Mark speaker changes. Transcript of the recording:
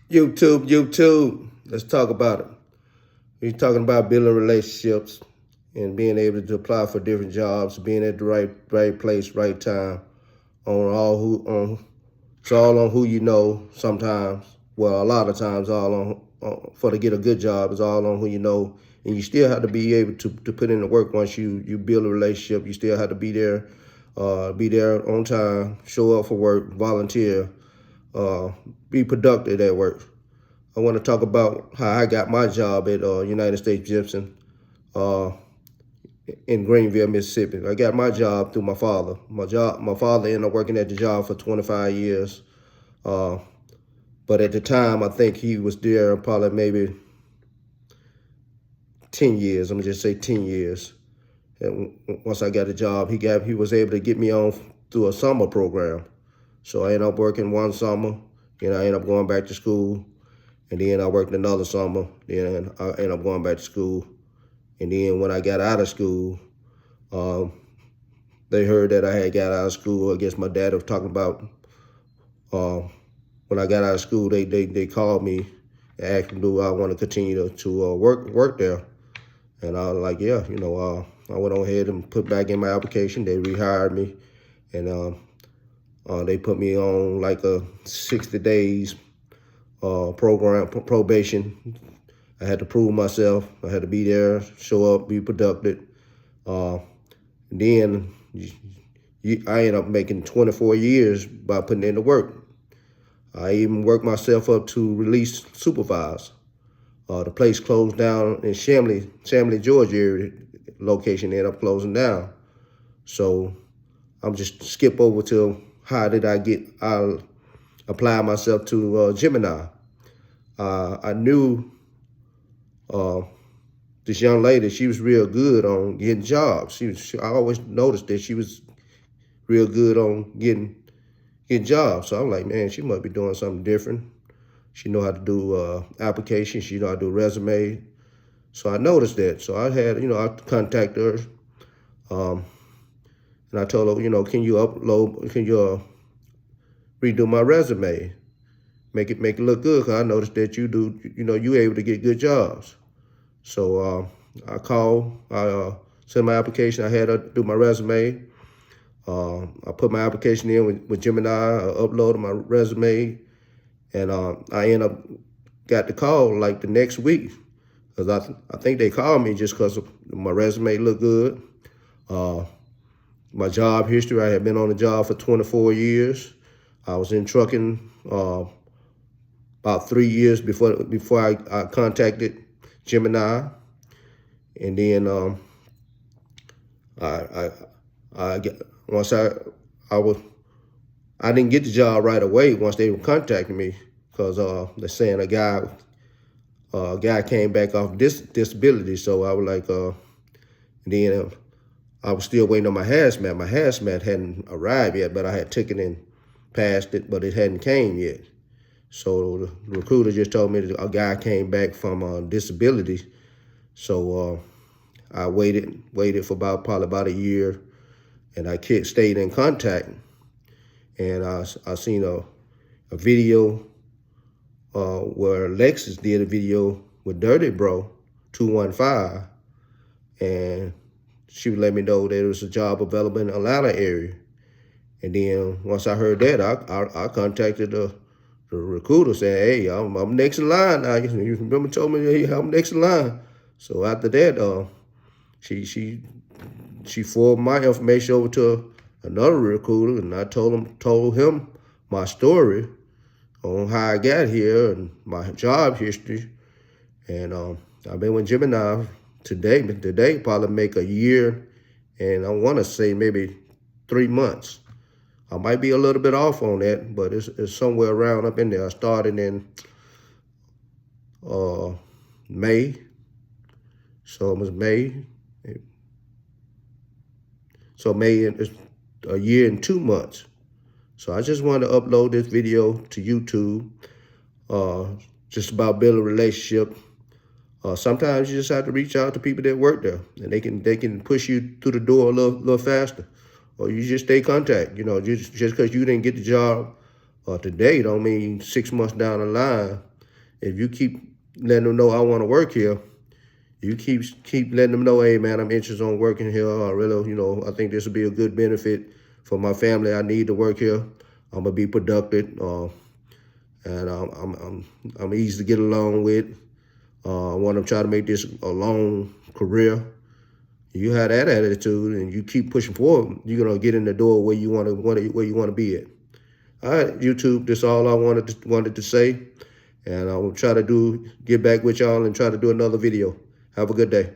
Speaker 1: YouTube. Let's talk about it. We're talking about building relationships and being able to apply for different jobs, being at the right place, right time. It's all on who you know. Sometimes, well, a lot of times, all on for to get a good job is all on who you know, and you still have to be able to put in the work once you build a relationship. You still have to be there on time, show up for work, volunteer, uh, be productive at work. I want to talk about how I got my job at United States Gypsum uh, in Greenville, Mississippi. I got my job through my father. My father ended up working at the job for 25 years. Uh, but at the time, I think he was there probably maybe 10 years. I'm gonna just say 10 years. And once I got a job, he was able to get me on through a summer program. So I ended up working one summer, and I ended up going back to school. And then I worked another summer. Then I ended up going back to school. And then when I got out of school, um, they heard that I had got out of school. I guess my dad was talking about uh, when I got out of school, they called me and asked me, do I want to continue to work there? And I was like, yeah, I went on ahead and put back in my application. They rehired me, and they put me on like a 60 days program probation. I had to prove myself. I had to be there, show up, be productive. Uh, then I ended up making 24 years by putting in the work. I even worked myself up to release supervisor. The place closed down in Chamblee, Georgia area location ended up closing down. So I'm just skip over to how did I apply myself to Gemini. I knew this young lady, she was real good on getting jobs. I always noticed that she was real good on getting jobs. So I'm like, man, she must be doing something different. She know how to do applications. She know how to do resume. So I noticed that. So I contacted her, and I told her, can you redo my resume, make it look good? Cause I noticed that you able to get good jobs. So I called, I sent my application. I had her do my resume. I put my application in with Gemini. I uploaded my resume, and I ended up got the call like the next week, because I think they called me just because my resume looked good. My job history, I had been on the job for 24 years. I was in trucking about 3 years before I contacted Gemini, and then I get once I didn't get the job right away once they were contacting me, because they're saying a guy came back off disability. So I was like, then I was still waiting on my hazmat. My hazmat hadn't arrived yet, but I had taken and passed it, but it hadn't came yet. So the recruiter just told me that a guy came back from disability. So I waited for probably about a year, and I stayed in contact. And I seen a video where Lexus did a video with Dirty Bro 215, and she would let me know that there was a job available in the Atlanta area. And then once I heard that, I contacted the recruiter saying, hey, I'm next in line now. You remember told me, hey, I'm next in line. So after that, she forwarded my information over to another recruiter, and I told him my story on how I got here and my job history. And I've been with Gemini today probably make a year, and I want to say maybe 3 months. I might be a little bit off on that, but it's somewhere around up in there. I started in May, so it was May. So May is a year and 2 months. So I just wanted to upload this video to YouTube, just about building a relationship. Sometimes you just have to reach out to people that work there, and they can push you through the door a little faster, or you just stay in contact. Just because you didn't get the job today don't mean 6 months down the line If you keep letting them know I want to work here, you keep letting them know, hey man, I'm interested in working here. I really, I think this would be a good benefit for my family. I need to work here. I'm gonna be productive, and I'm easy to get along with. I want to try to make this a long career. You have that attitude, and you keep pushing forward, you're gonna get in the door where you want to be at. All right, YouTube. That's all I wanted to say, and I will try to get back with y'all and try to do another video. Have a good day.